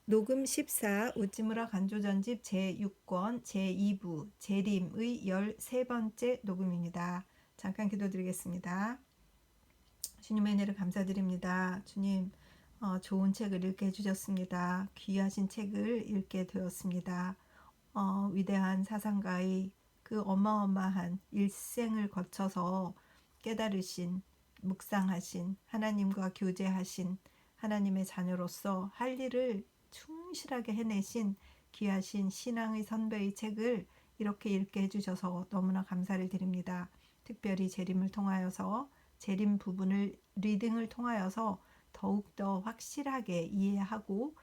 녹음 14 우찌무라 간조전집 제6권 제2부 재림의 13번째 녹음입니다. 잠깐 기도드리겠습니다. 주님의 은혜를 감사드립니다. 주님, 좋은 책을 읽게 해주셨습니다. 귀하신 책을 읽게 되었습니다. 위대한 사상가의 그 어마어마한 일생을 거쳐서 깨달으신, 묵상하신, 하나님과 교제하신 하나님의 자녀로서 할 일을 충실하게 해내신 귀하신 신앙의 선배의 책을 이렇게 읽게 해주셔서 너무나 감사를 드립니다. 특별히 재림을 통하여서 재림 부분을 리딩을 통하여서 더욱더 확실하게 이해하고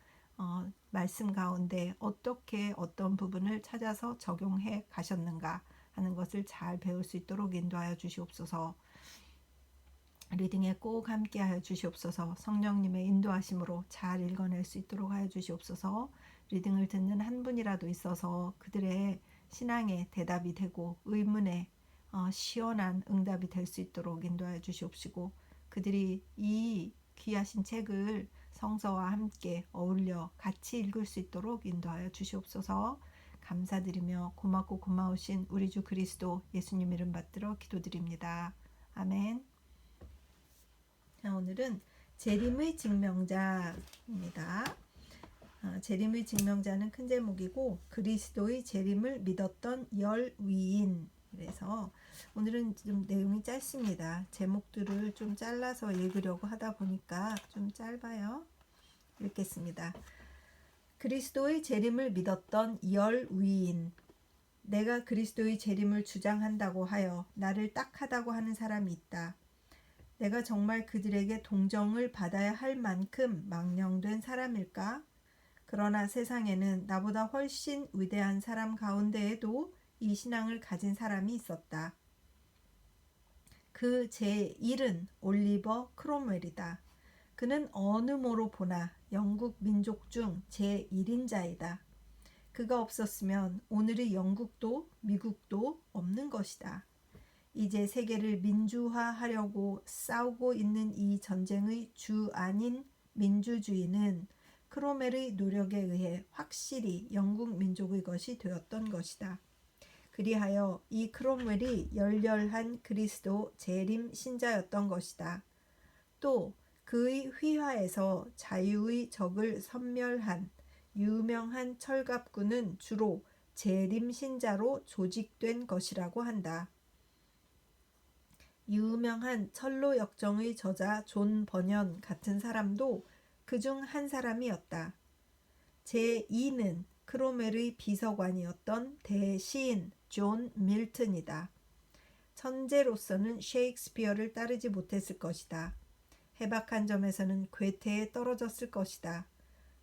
말씀 가운데 어떻게 어떤 부분을 찾아서 적용해 가셨는가 하는 것을 잘 배울 수 있도록 인도하여 주시옵소서. 리딩에 꼭 함께하여 주시옵소서. 성령님의 인도하심으로 잘 읽어낼 수 있도록 하여 주시옵소서. 리딩을 듣는 한 분이라도 있어서 그들의 신앙의 대답이 되고 의문의 시원한 응답이 될 수 있도록 인도하여 주시옵시고, 그들이 이 귀하신 책을 성서와 함께 어울려 같이 읽을 수 있도록 인도하여 주시옵소서. 감사드리며 고맙고 고마우신 우리 주 그리스도 예수님 이름 받들어 기도드립니다. 아멘. 오늘은 재림의 증명자입니다. 재림의 증명자는 큰 제목이고 그리스도의 재림을 믿었던 열 위인. 그래서 오늘은 좀 내용이 짧습니다. 제목들을 좀 잘라서 읽으려고 하다 보니까 좀 짧아요. 읽겠습니다. 그리스도의 재림을 믿었던 열 위인. 내가 그리스도의 재림을 주장한다고 하여 나를 딱하다고 하는 사람이 있다. 내가 정말 그들에게 동정을 받아야 할 만큼 망령된 사람일까? 그러나 세상에는 나보다 훨씬 위대한 사람 가운데에도 이 신앙을 가진 사람이 있었다. 그 제1은 올리버 크롬웰이다. 그는 어느 모로 보나 영국 민족 중 제1인자이다. 그가 없었으면 오늘의 영국도 미국도 없는 것이다. 이제 세계를 민주화하려고 싸우고 있는 이 전쟁의 주 아닌 민주주의는 크로멜의 노력에 의해 확실히 영국 민족의 것이 되었던 것이다. 그리하여 이 크롬웰이 열렬한 그리스도 재림 신자였던 것이다. 또 그의 휘하에서 자유의 적을 섬멸한 유명한 철갑군은 주로 재림 신자로 조직된 것이라고 한다. 유명한 철로 역정의 저자 존 버년 같은 사람도 그중 한 사람이었다. 제2는 크로멜의 비서관이었던 대시인 존 밀튼이다. 천재로서는 셰익스피어를 따르지 못했을 것이다. 해박한 점에서는 괴테에 떨어졌을 것이다.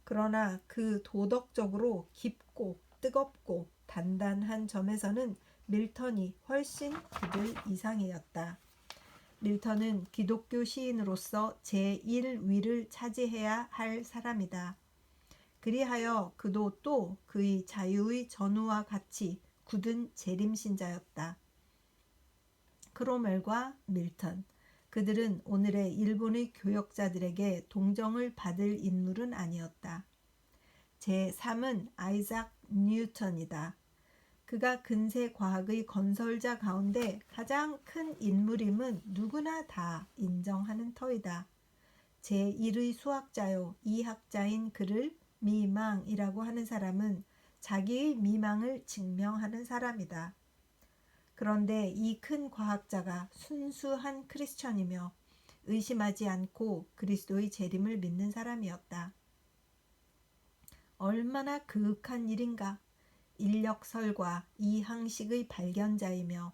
그러나 그 도덕적으로 깊고 뜨겁고 단단한 점에서는 밀턴이 훨씬 그들 이상이었다. 밀턴은 기독교 시인으로서 제1위를 차지해야 할 사람이다. 그리하여 그도 또 그의 자유의 전우와 같이 굳은 재림신자였다. 크로멜과 밀턴, 그들은 오늘의 일본의 교역자들에게 동정을 받을 인물은 아니었다. 제3은 아이작 뉴턴이다. 그가 근세 과학의 건설자 가운데 가장 큰 인물임은 누구나 다 인정하는 터이다. 제1의 수학자요 이학자인 그를 미망이라고 하는 사람은 자기의 미망을 증명하는 사람이다. 그런데 이 큰 과학자가 순수한 크리스천이며 의심하지 않고 그리스도의 재림을 믿는 사람이었다. 얼마나 그윽한 일인가. 인력설과 이항식의 발견자이며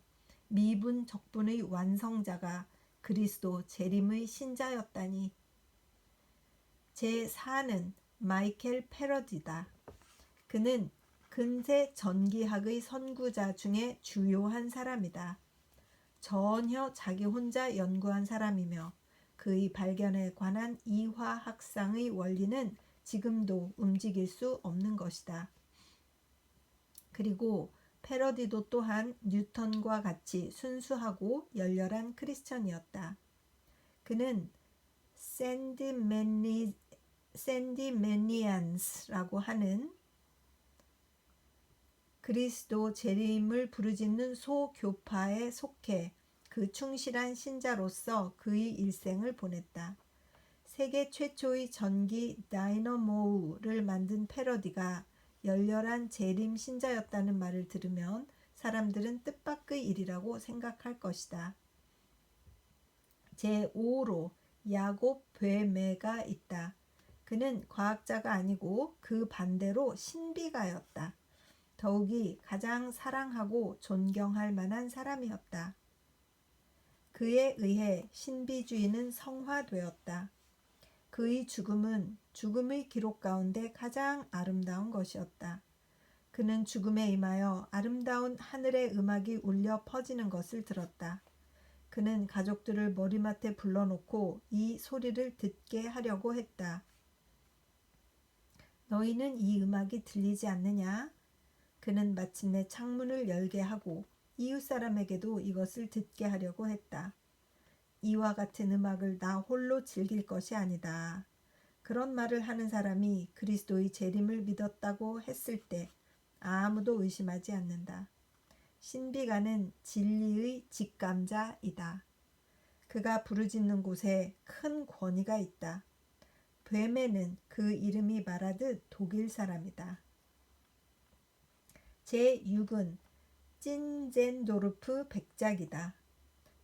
미분 적분의 완성자가 그리스도 재림의 신자였다니. 제4는 마이켈 패러디다. 그는 근세 전기학의 선구자 중에 주요한 사람이다. 전혀 자기 혼자 연구한 사람이며 그의 발견에 관한 이화학상의 원리는 지금도 움직일 수 없는 것이다. 그리고 패러디도 또한 뉴턴과 같이 순수하고 열렬한 크리스천이었다. 그는 샌디매니안스라고 하는 그리스도 재림을 부르짖는 소교파에 속해 그 충실한 신자로서 그의 일생을 보냈다. 세계 최초의 전기 다이너모우를 만든 패러디가 열렬한 재림 신자였다는 말을 들으면 사람들은 뜻밖의 일이라고 생각할 것이다. 제5로 야곱 베메가 있다. 그는 과학자가 아니고 그 반대로 신비가였다. 더욱이 가장 사랑하고 존경할 만한 사람이었다. 그에 의해 신비주의는 성화되었다. 그의 죽음은 죽음의 기록 가운데 가장 아름다운 것이었다. 그는 죽음에 임하여 아름다운 하늘의 음악이 울려 퍼지는 것을 들었다. 그는 가족들을 머리맡에 불러놓고 이 소리를 듣게 하려고 했다. 너희는 이 음악이 들리지 않느냐? 그는 마침내 창문을 열게 하고 이웃 사람에게도 이것을 듣게 하려고 했다. 이와 같은 음악을 나 홀로 즐길 것이 아니다. 그런 말을 하는 사람이 그리스도의 재림을 믿었다고 했을 때 아무도 의심하지 않는다. 신비가는 진리의 직감자이다. 그가 부르짖는 곳에 큰 권위가 있다. 베메는 그 이름이 말하듯 독일 사람이다. 제6은 찐젠도르프 백작이다.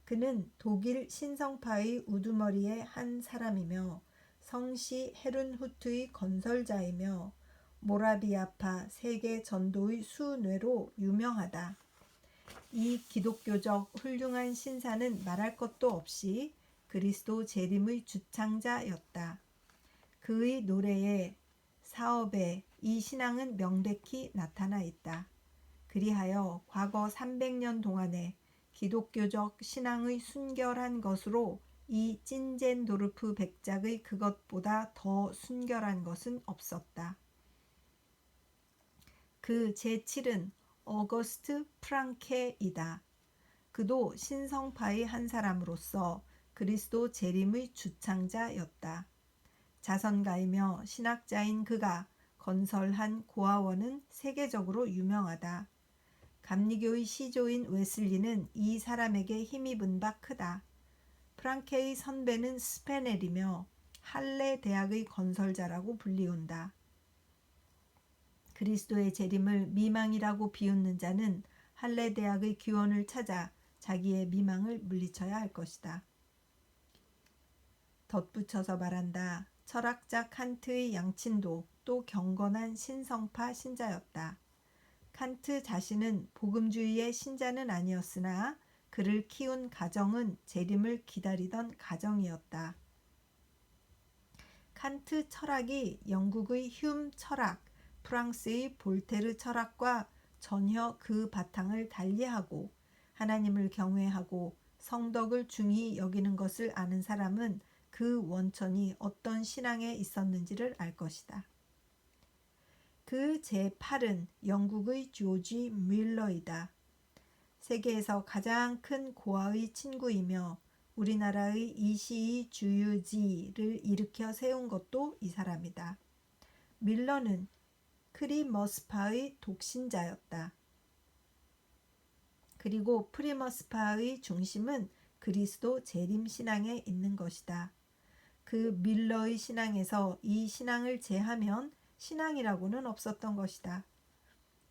그는 독일 신성파의 우두머리의 한 사람이며 성시 헤룬후트의 건설자이며 모라비아파 세계 전도의 수뇌로 유명하다. 이 기독교적 훌륭한 신사는 말할 것도 없이 그리스도 재림의 주창자였다. 그의 노래에 사업에 이 신앙은 명백히 나타나 있다. 그리하여 과거 300년 동안에 기독교적 신앙의 순결한 것으로 이 찐젠도르프 백작의 그것보다 더 순결한 것은 없었다. 그 제7은 어거스트 프랑케이다. 그도 신성파의 한 사람으로서 그리스도 재림의 주창자였다. 자선가이며 신학자인 그가 건설한 고아원은 세계적으로 유명하다. 감리교의 시조인 웨슬리는 이 사람에게 힘입은 바 크다. 프랑케의 선배는 스페넬이며 할레 대학의 건설자라고 불리운다. 그리스도의 재림을 미망이라고 비웃는 자는 할레 대학의 규원을 찾아 자기의 미망을 물리쳐야 할 것이다. 덧붙여서 말한다. 철학자 칸트의 양친도 또 경건한 신성파 신자였다. 칸트 자신은 복음주의의 신자는 아니었으나 그를 키운 가정은 재림을 기다리던 가정이었다. 칸트 철학이 영국의 휴մ 철학, 프랑스의 볼테르 철학과 전혀 그 바탕을 달리하고 하나님을 경외하고 성덕을 중히 여기는 것을 아는 사람은 그 원천이 어떤 신앙에 있었는지를 알 것이다. 그 제8은 영국의 조지 뮬러이다. 세계에서 가장 큰 고아의 친구이며 우리나라의 이시의 주유지를 일으켜 세운 것도 이 사람이다. 밀러는 크리머스파의 독신자였다. 그리고 프리머스파의 중심은 그리스도 재림 신앙에 있는 것이다. 그 밀러의 신앙에서 이 신앙을 제하면 신앙이라고는 없었던 것이다.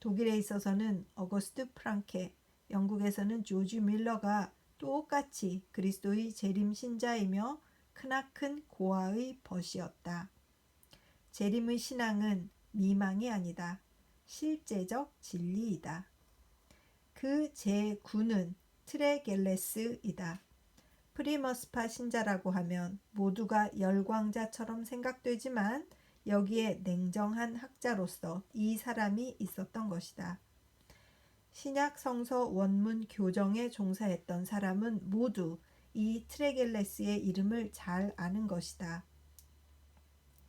독일에 있어서는 어거스트 프랑케, 영국에서는 조지 밀러가 똑같이 그리스도의 재림 신자이며 크나큰 고아의 벗이었다. 재림의 신앙은 미망이 아니다. 실제적 진리이다. 그 제9는 트레겔레스이다. 프리머스파 신자라고 하면 모두가 열광자처럼 생각되지만 여기에 냉정한 학자로서 이 사람이 있었던 것이다. 신약 성서 원문 교정에 종사했던 사람은 모두 이 트레겔레스의 이름을 잘 아는 것이다.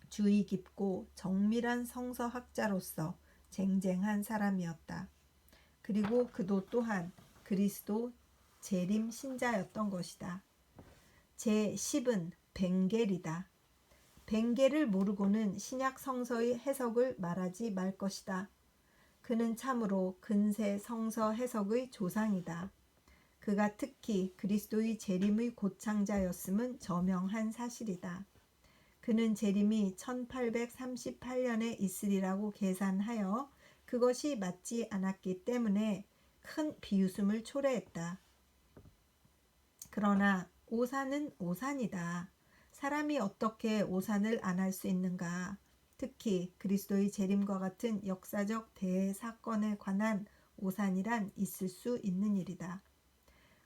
주의 깊고 정밀한 성서학자로서 쟁쟁한 사람이었다. 그리고 그도 또한 그리스도 재림 신자였던 것이다. 제10은 벵겔이다. 뱅게를 모르고는 신약 성서의 해석을 말하지 말 것이다. 그는 참으로 근세 성서 해석의 조상이다. 그가 특히 그리스도의 재림의 고창자였음은 저명한 사실이다. 그는 재림이 1838년에 있으리라고 계산하여 그것이 맞지 않았기 때문에 큰 비웃음을 초래했다. 그러나 오산은 오산이다. 사람이 어떻게 오산을 안 할 수 있는가? 특히 그리스도의 재림과 같은 역사적 대사건에 관한 오산이란 있을 수 있는 일이다.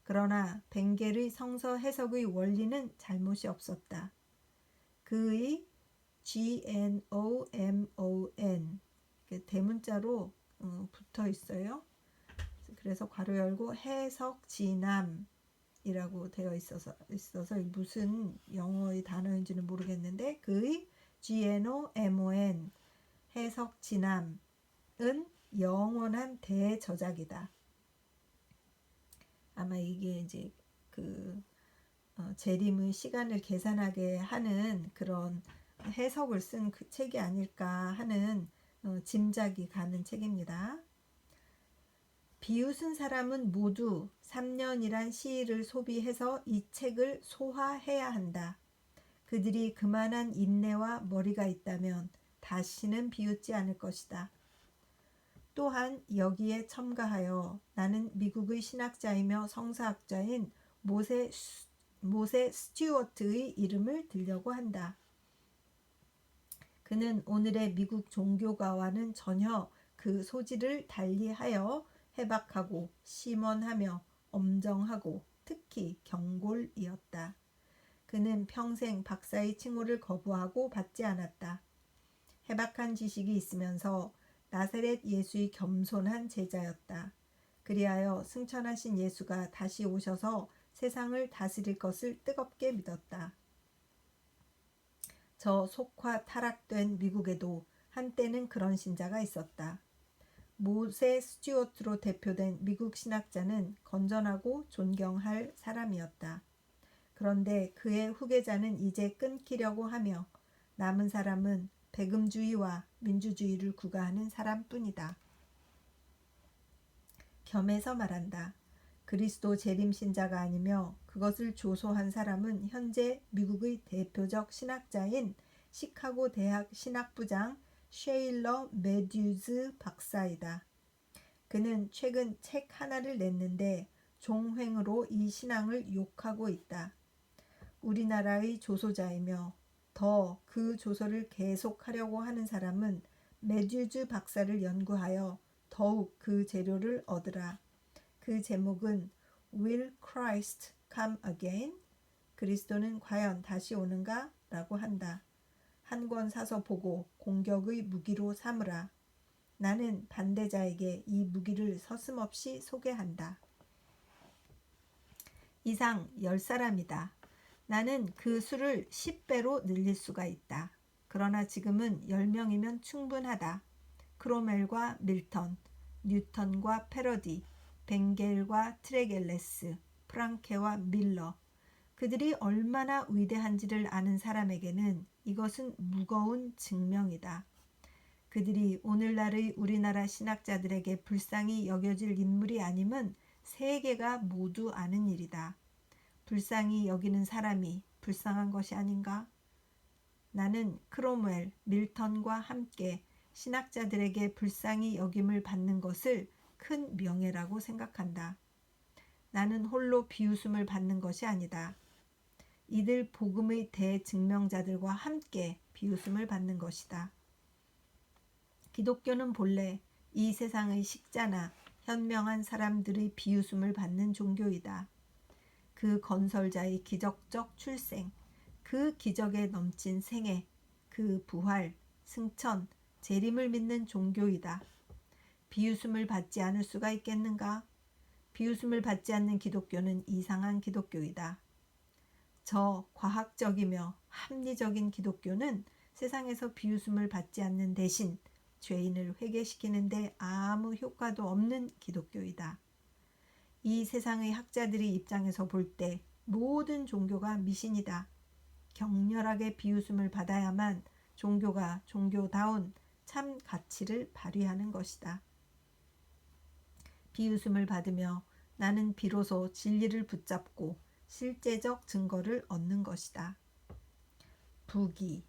그러나 벵겔의 성서 해석의 원리는 잘못이 없었다. 그의 GNOMON 대문자로 붙어 있어요. 그래서 괄호 열고 해석 진함 이라고 되어 있어서 무슨 영어의 단어인지는 모르겠는데 그의 GNOMON 해석 진함은 영원한 대저작이다. 아마 이게 이제 그 재림의 시간을 계산하게 하는 그런 해석을 쓴 그 책이 아닐까 하는 짐작이 가는 책입니다. 비웃은 사람은 모두 3년이란 시일을 소비해서 이 책을 소화해야 한다. 그들이 그만한 인내와 머리가 있다면 다시는 비웃지 않을 것이다. 또한 여기에 첨가하여 나는 미국의 신학자이며 성사학자인 모세 스튜어트의 이름을 들려고 한다. 그는 오늘의 미국 종교가와는 전혀 그 소질을 달리하여 해박하고 심원하며 엄정하고 특히 경골이었다. 그는 평생 박사의 칭호를 거부하고 받지 않았다. 해박한 지식이 있으면서 나사렛 예수의 겸손한 제자였다. 그리하여 승천하신 예수가 다시 오셔서 세상을 다스릴 것을 뜨겁게 믿었다. 저 속화 타락된 미국에도 한때는 그런 신자가 있었다. 모세 스튜어트로 대표된 미국 신학자는 건전하고 존경할 사람이었다. 그런데 그의 후계자는 이제 끊기려고 하며 남은 사람은 배금주의와 민주주의를 구가하는 사람뿐이다. 겸해서 말한다. 그리스도 재림 신자가 아니며 그것을 조소한 사람은 현재 미국의 대표적 신학자인 시카고 대학 신학부장 셰일러 매듀즈 박사이다. 그는 최근 책 하나를 냈는데 종횡으로 이 신앙을 욕하고 있다. 우리나라의 조소자이며 더 그 조소를 계속하려고 하는 사람은 매듀즈 박사를 연구하여 더욱 그 재료를 얻으라. 그 제목은 Will Christ Come Again? 그리스도는 과연 다시 오는가? 라고 한다. 한 권 사서 보고 공격의 무기로 삼으라. 나는 반대자에게 이 무기를 서슴없이 소개한다. 이상 10사람이다. 나는 그 수를 10배로 늘릴 수가 있다. 그러나 지금은 10명이면 충분하다. 크로멜과 밀턴, 뉴턴과 패러디, 벵겔과 트레겔레스, 프랑케와 밀러. 그들이 얼마나 위대한지를 아는 사람에게는 이것은 무거운 증명이다. 그들이 오늘날의 우리나라 신학자들에게 불쌍히 여겨질 인물이 아님은 세계가 모두 아는 일이다. 불쌍히 여기는 사람이 불쌍한 것이 아닌가? 나는 크롬웰, 밀턴과 함께 신학자들에게 불쌍히 여김을 받는 것을 큰 명예라고 생각한다. 나는 홀로 비웃음을 받는 것이 아니다. 이들 복음의 대증명자들과 함께 비웃음을 받는 것이다. 기독교는 본래 이 세상의 식자나 현명한 사람들의 비웃음을 받는 종교이다. 그 건설자의 기적적 출생, 그 기적에 넘친 생애, 그 부활, 승천, 재림을 믿는 종교이다. 비웃음을 받지 않을 수가 있겠는가? 비웃음을 받지 않는 기독교는 이상한 기독교이다. 저 과학적이며 합리적인 기독교는 세상에서 비웃음을 받지 않는 대신 죄인을 회개시키는데 아무 효과도 없는 기독교이다. 이 세상의 학자들의 입장에서 볼 때 모든 종교가 미신이다. 격렬하게 비웃음을 받아야만 종교가 종교다운 참 가치를 발휘하는 것이다. 비웃음을 받으며 나는 비로소 진리를 붙잡고 실제적 증거를 얻는 것이다. 부기.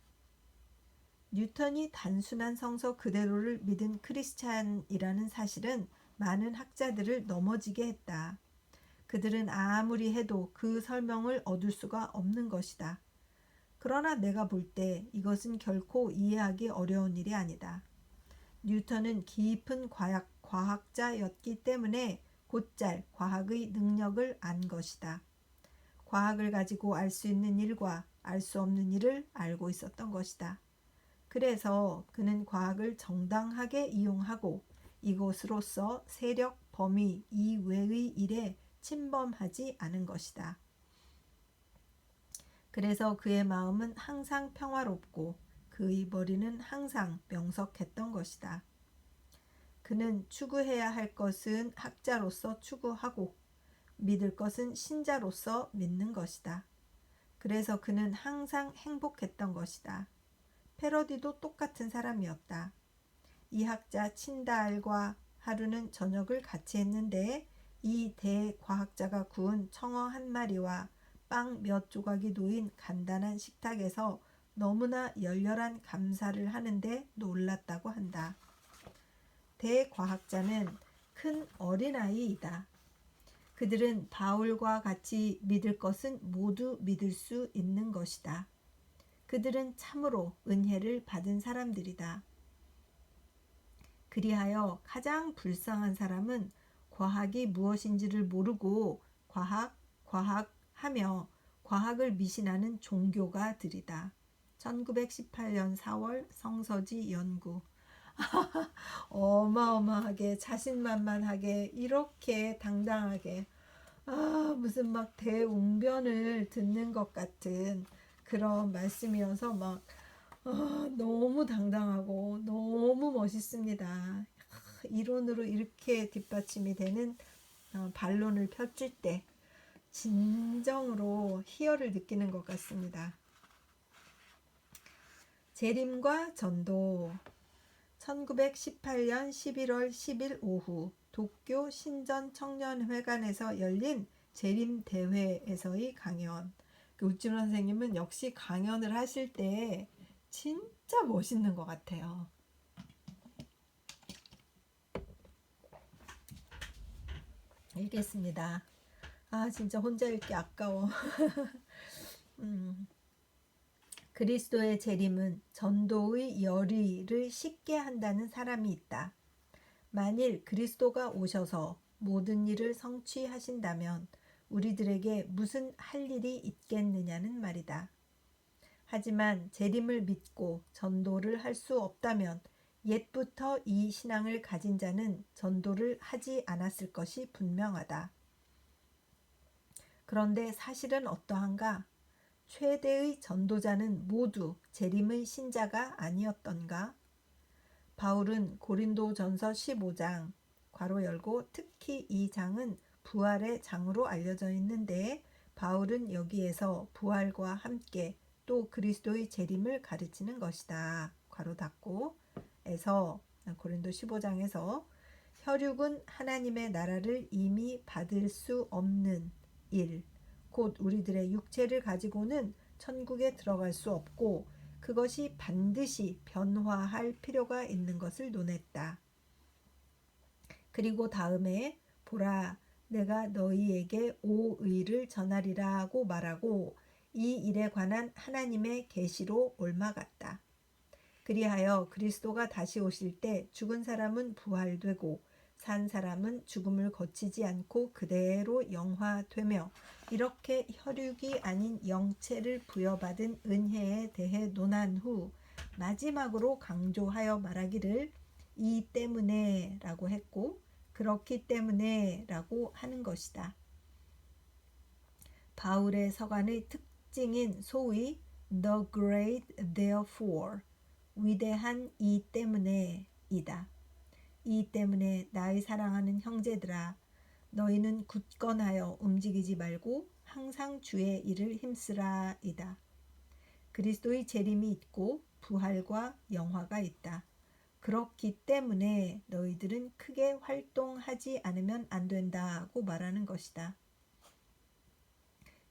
뉴턴이 단순한 성서 그대로를 믿은 크리스찬이라는 사실은 많은 학자들을 넘어지게 했다. 그들은 아무리 해도 그 설명을 얻을 수가 없는 것이다. 그러나 내가 볼 때 이것은 결코 이해하기 어려운 일이 아니다. 뉴턴은 깊은 과학자였기 때문에 곧잘 과학의 능력을 안 것이다. 과학을 가지고 알 수 있는 일과 알 수 없는 일을 알고 있었던 것이다. 그래서 그는 과학을 정당하게 이용하고 이것으로서 세력 범위 이외의 일에 침범하지 않은 것이다. 그래서 그의 마음은 항상 평화롭고 그의 머리는 항상 명석했던 것이다. 그는 추구해야 할 것은 학자로서 추구하고 믿을 것은 신자로서 믿는 것이다. 그래서 그는 항상 행복했던 것이다. 패러디도 똑같은 사람이었다. 이 학자 친달과 하루는 저녁을 같이 했는데 이 대과학자가 구운 청어 한 마리와 빵 몇 조각이 놓인 간단한 식탁에서 너무나 열렬한 감사를 하는데 놀랐다고 한다. 대과학자는 큰 어린아이이다. 그들은 바울과 같이 믿을 것은 모두 믿을 수 있는 것이다. 그들은 참으로 은혜를 받은 사람들이다. 그리하여 가장 불쌍한 사람은 과학이 무엇인지를 모르고 과학 하며 과학을 미신하는 종교가들이다. 1918년 4월 성서지 연구. 어마어마하게 자신만만하게 이렇게 당당하게 무슨 막 대웅변을 듣는 것 같은 그런 말씀이어서 막 너무 당당하고 너무 멋있습니다. 이론으로 이렇게 뒷받침이 되는 반론을 펼칠 때 진정으로 희열을 느끼는 것 같습니다. 재림과 전도. 1918년 11월 10일 오후 도쿄 신전 청년회관에서 열린 재림대회에서의 강연. 우찌문 선생님은 역시 강연을 하실 때 진짜 멋있는 것 같아요. 읽겠습니다. 진짜 혼자 읽기 아까워. 그리스도의 재림은 전도의 열의를 쉽게 한다는 사람이 있다. 만일 그리스도가 오셔서 모든 일을 성취하신다면 우리들에게 무슨 할 일이 있겠느냐는 말이다. 하지만 재림을 믿고 전도를 할 수 없다면 옛부터 이 신앙을 가진 자는 전도를 하지 않았을 것이 분명하다. 그런데 사실은 어떠한가? 최대의 전도자는 모두 재림의 신자가 아니었던가? 바울은 고린도전서 15장 괄호 열고 특히 이 장은 부활의 장으로 알려져 있는데 바울은 여기에서 부활과 함께 또 그리스도의 재림을 가르치는 것이다. 괄호 닫고 에서 고린도 15장에서 혈육은 하나님의 나라를 이미 받을 수 없는 일, 곧 우리들의 육체를 가지고는 천국에 들어갈 수 없고 그것이 반드시 변화할 필요가 있는 것을 논했다. 그리고 다음에 보라 내가 너희에게 오의를 전하리라고 말하고 이 일에 관한 하나님의 계시로 옮아갔다. 그리하여 그리스도가 다시 오실 때 죽은 사람은 부활되고 산 사람은 죽음을 거치지 않고 그대로 영화되며 이렇게 혈육이 아닌 영체를 부여받은 은혜에 대해 논한 후 마지막으로 강조하여 말하기를 이 때문에 라고 했고 그렇기 때문에 라고 하는 것이다. 바울의 서간의 특징인 소위 The Great Therefore 위대한 이 때문에 이다. 이 때문에 나의 사랑하는 형제들아 너희는 굳건하여 움직이지 말고 항상 주의 일을 힘쓰라 이다. 그리스도의 재림이 있고 부활과 영화가 있다. 그렇기 때문에 너희들은 크게 활동하지 않으면 안 된다고 말하는 것이다.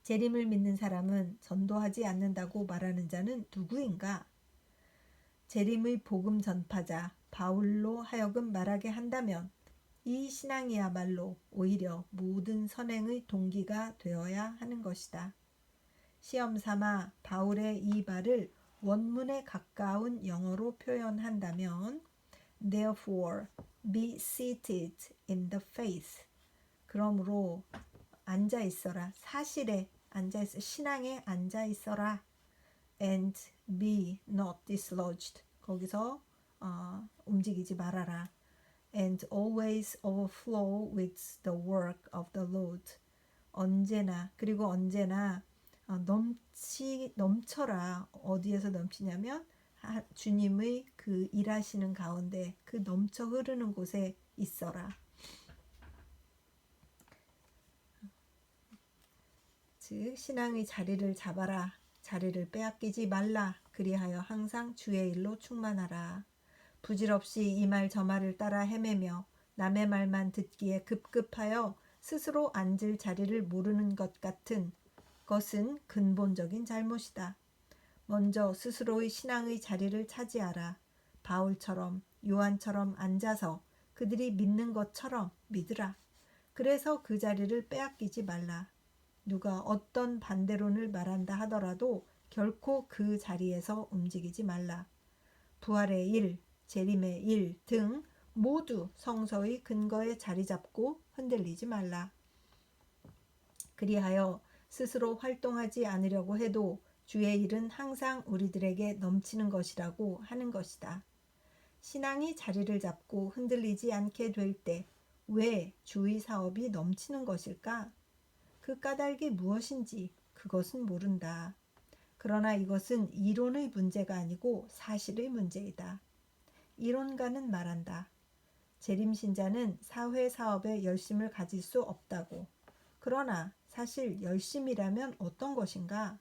재림을 믿는 사람은 전도하지 않는다고 말하는 자는 누구인가? 재림의 복음 전파자 바울로 하여금 말하게 한다면 이 신앙이야말로 오히려 모든 선행의 동기가 되어야 하는 것이다. 시험 삼아 바울의 이 말을 원문에 가까운 영어로 표현한다면 Therefore be seated in the faith. 그러므로 앉아 있어라. 사실에 앉아 있어. 신앙에 앉아 있어라. And be not dislodged. 거기서 움직이지 말아라. And always overflow with the work of the Lord. 언제나 그리고 언제나 넘쳐라. 어디에서 넘치냐면 주님의 그 일하시는 가운데 그 넘쳐 흐르는 곳에 있어라. 즉 신앙의 자리를 잡아라. 자리를 빼앗기지 말라. 그리하여 항상 주의 일로 충만하라. 부질없이 이 말 저 말을 따라 헤매며 남의 말만 듣기에 급급하여 스스로 앉을 자리를 모르는 것 같은 것은 근본적인 잘못이다. 먼저 스스로의 신앙의 자리를 차지하라. 바울처럼 요한처럼 앉아서 그들이 믿는 것처럼 믿으라. 그래서 그 자리를 빼앗기지 말라. 누가 어떤 반대론을 말한다 하더라도 결코 그 자리에서 움직이지 말라. 부활의 일, 재림의 일 등 모두 성서의 근거에 자리 잡고 흔들리지 말라. 그리하여 스스로 활동하지 않으려고 해도 주의 일은 항상 우리들에게 넘치는 것이라고 하는 것이다. 신앙이 자리를 잡고 흔들리지 않게 될 때 왜 주의 사업이 넘치는 것일까? 그 까닭이 무엇인지 그것은 모른다. 그러나 이것은 이론의 문제가 아니고 사실의 문제이다. 이론가는 말한다. 재림신자는 사회 사업에 열심을 가질 수 없다고. 그러나 사실 열심이라면 어떤 것인가?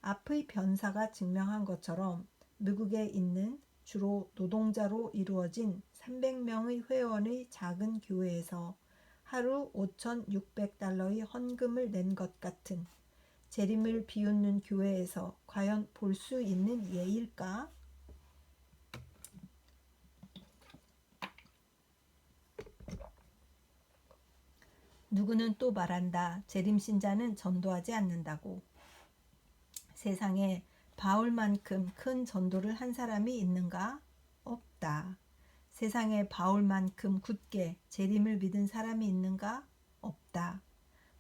앞의 변사가 증명한 것처럼 미국에 있는 주로 노동자로 이루어진 300명의 회원의 작은 교회에서 하루 5,600달러의 헌금을 낸 것 같은 재림을 비웃는 교회에서 과연 볼 수 있는 예일까? 누구는 또 말한다. 재림신자는 전도하지 않는다고. 세상에 바울만큼 큰 전도를 한 사람이 있는가? 없다. 세상에 바울만큼 굳게 재림을 믿은 사람이 있는가? 없다.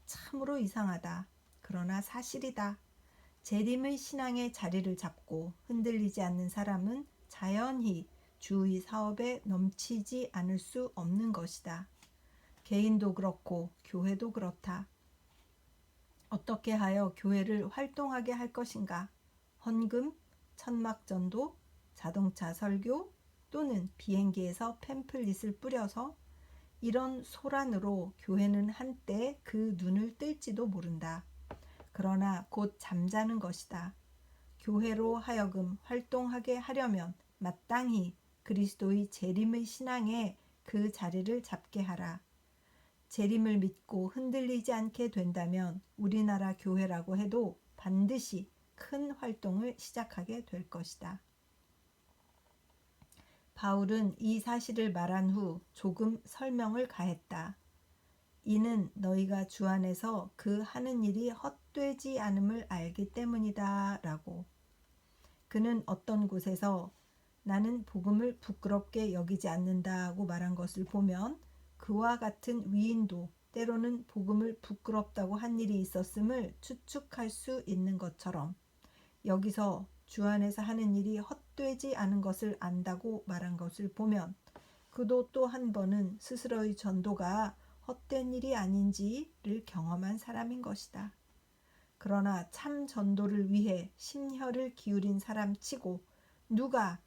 참으로 이상하다. 그러나 사실이다. 재림의 신앙의 자리를 잡고 흔들리지 않는 사람은 자연히 주의 사업에 넘치지 않을 수 없는 것이다. 개인도 그렇고 교회도 그렇다. 어떻게 하여 교회를 활동하게 할 것인가? 헌금, 천막전도, 자동차 설교 또는 비행기에서 팸플릿을 뿌려서 이런 소란으로 교회는 한때 그 눈을 뜰지도 모른다. 그러나 곧 잠자는 것이다. 교회로 하여금 활동하게 하려면 마땅히 그리스도의 재림의 신앙에 그 자리를 잡게 하라. 재림을 믿고 흔들리지 않게 된다면 우리나라 교회라고 해도 반드시 큰 활동을 시작하게 될 것이다. 바울은 이 사실을 말한 후 조금 설명을 가했다. 이는 너희가 주 안에서 그 하는 일이 헛되지 않음을 알기 때문이다 라고. 그는 어떤 곳에서 나는 복음을 부끄럽게 여기지 않는다고 말한 것을 보면 그와 같은 위인도 때로는 복음을 부끄럽다고 한 일이 있었음을 추측할 수 있는 것처럼 여기서 주 안에서 하는 일이 헛되지 않은 것을 안다고 말한 것을 보면 그도 또 한 번은 스스로의 전도가 헛된 일이 아닌지를 경험한 사람인 것이다. 그러나 참 전도를 위해 심혈을 기울인 사람치고 누가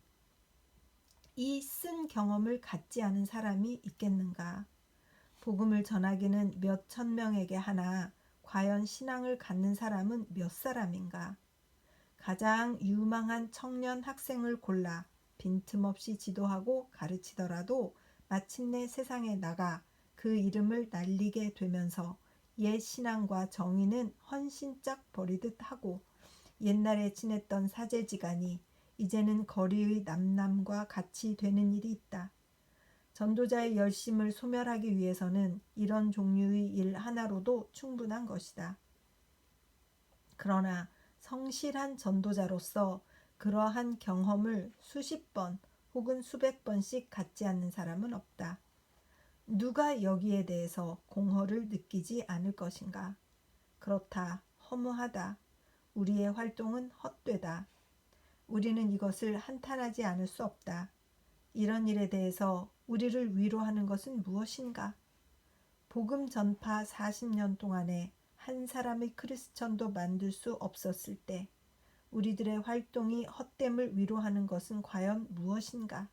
이 쓴 경험을 갖지 않은 사람이 있겠는가? 복음을 전하기는 몇 천 명에게 하나 과연 신앙을 갖는 사람은 몇 사람인가? 가장 유망한 청년 학생을 골라 빈틈없이 지도하고 가르치더라도 마침내 세상에 나가 그 이름을 날리게 되면서 옛 신앙과 정의는 헌신짝 버리듯 하고 옛날에 지냈던 사제지간이 이제는 거리의 남남과 같이 되는 일이 있다. 전도자의 열심을 소멸하기 위해서는 이런 종류의 일 하나로도 충분한 것이다. 그러나 성실한 전도자로서 그러한 경험을 수십 번 혹은 수백 번씩 갖지 않는 사람은 없다. 누가 여기에 대해서 공허를 느끼지 않을 것인가? 그렇다. 허무하다. 우리의 활동은 헛되다. 우리는 이것을 한탄하지 않을 수 없다. 이런 일에 대해서 우리를 위로하는 것은 무엇인가? 복음 전파 40년 동안에 한 사람의 크리스천도 만들 수 없었을 때 우리들의 활동이 헛됨을 위로하는 것은 과연 무엇인가?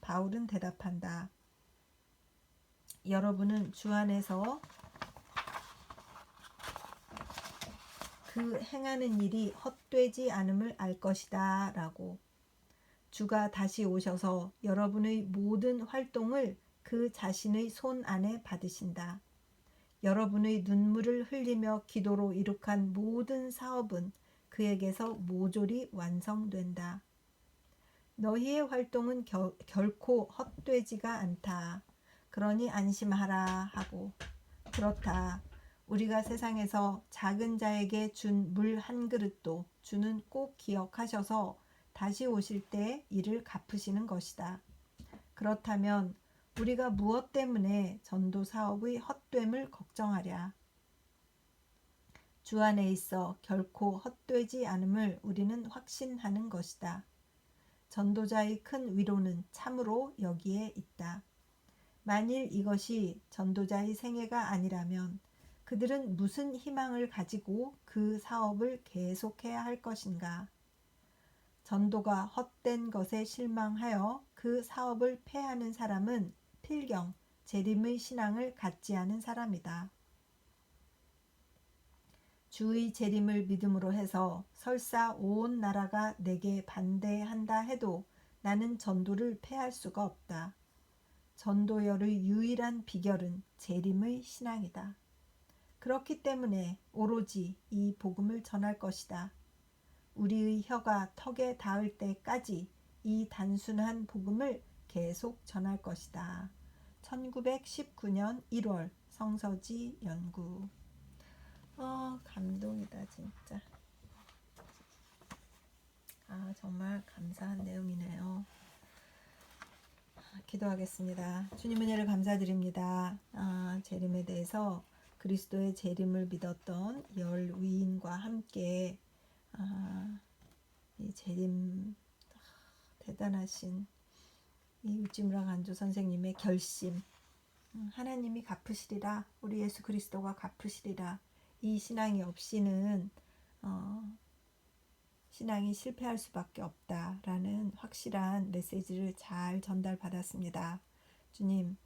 바울은 대답한다. 여러분은 주 안에서 그 행하는 일이 헛되지 않음을 알 것이다 라고. 주가 다시 오셔서 여러분의 모든 활동을 그 자신의 손 안에 받으신다. 여러분의 눈물을 흘리며 기도로 이룩한 모든 사업은 그에게서 모조리 완성된다. 너희의 활동은 결코 헛되지가 않다. 그러니 안심하라 하고. 그렇다. 우리가 세상에서 작은 자에게 준 물 한 그릇도 주는 꼭 기억하셔서 다시 오실 때 이를 갚으시는 것이다. 그렇다면 우리가 무엇 때문에 전도 사업의 헛됨을 걱정하랴? 주 안에 있어 결코 헛되지 않음을 우리는 확신하는 것이다. 전도자의 큰 위로는 참으로 여기에 있다. 만일 이것이 전도자의 생애가 아니라면 그들은 무슨 희망을 가지고 그 사업을 계속해야 할 것인가? 전도가 헛된 것에 실망하여 그 사업을 폐하는 사람은 필경 재림의 신앙을 갖지 않은 사람이다. 주의 재림을 믿음으로 해서 설사 온 나라가 내게 반대한다 해도 나는 전도를 폐할 수가 없다. 전도열의 유일한 비결은 재림의 신앙이다. 그렇기 때문에 오로지 이 복음을 전할 것이다. 우리의 혀가 턱에 닿을 때까지 이 단순한 복음을 계속 전할 것이다. 1919년 1월 성서지 연구. 감동이다 진짜. 정말 감사한 내용이네요. 기도하겠습니다. 주님 은혜를 감사드립니다. 재림에 대해서 그리스도의 재림을 믿었던 10 위인과 함께 이 재림 대단하신 이 우찌무라 간조 선생님의 결심, 하나님이 갚으시리라, 우리 예수 그리스도가 갚으시리라. 이 신앙이 없이는 신앙이 실패할 수밖에 없다라는 확실한 메시지를 잘 전달받았습니다. 주님,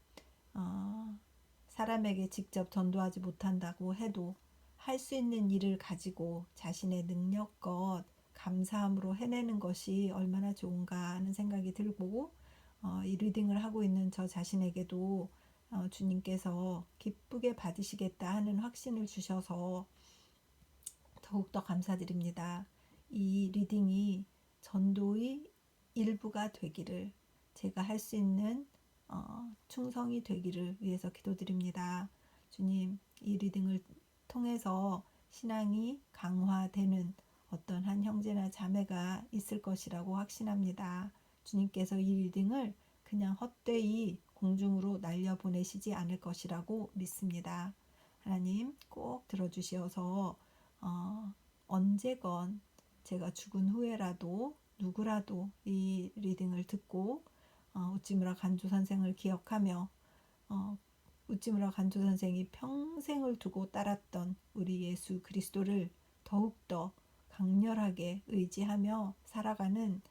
사람에게 직접 전도하지 못한다고 해도 할 수 있는 일을 가지고 자신의 능력껏 감사함으로 해내는 것이 얼마나 좋은가 하는 생각이 들고, 이 리딩을 하고 있는 저 자신에게도 주님께서 기쁘게 받으시겠다 하는 확신을 주셔서 더욱더 감사드립니다. 이 리딩이 전도의 일부가 되기를, 제가 할 수 있는 충성이 되기를 위해서 기도드립니다. 주님, 이 리딩을 통해서 신앙이 강화되는 어떤 한 형제나 자매가 있을 것이라고 확신합니다. 주님께서 이 리딩을 그냥 헛되이 공중으로 날려보내시지 않을 것이라고 믿습니다. 하나님 꼭 들어주시어서 언제건 제가 죽은 후에라도 누구라도 이 리딩을 듣고 우찌무라 간조 선생을 기억하며 우찌무라 간조 선생이 평생을 두고 따랐던 우리 예수 그리스도를 더욱더 강렬하게 의지하며 살아가는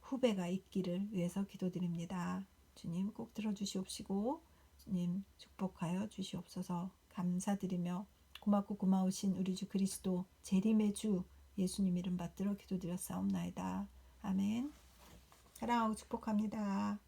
후배가 있기를 위해서 기도드립니다. 주님 꼭 들어주시옵시고 주님 축복하여 주시옵소서. 감사드리며 고맙고 고마우신 우리 주 그리스도 재림의 주 예수님 이름 받들어 기도드렸사옵나이다. 아멘. 사랑하고 축복합니다.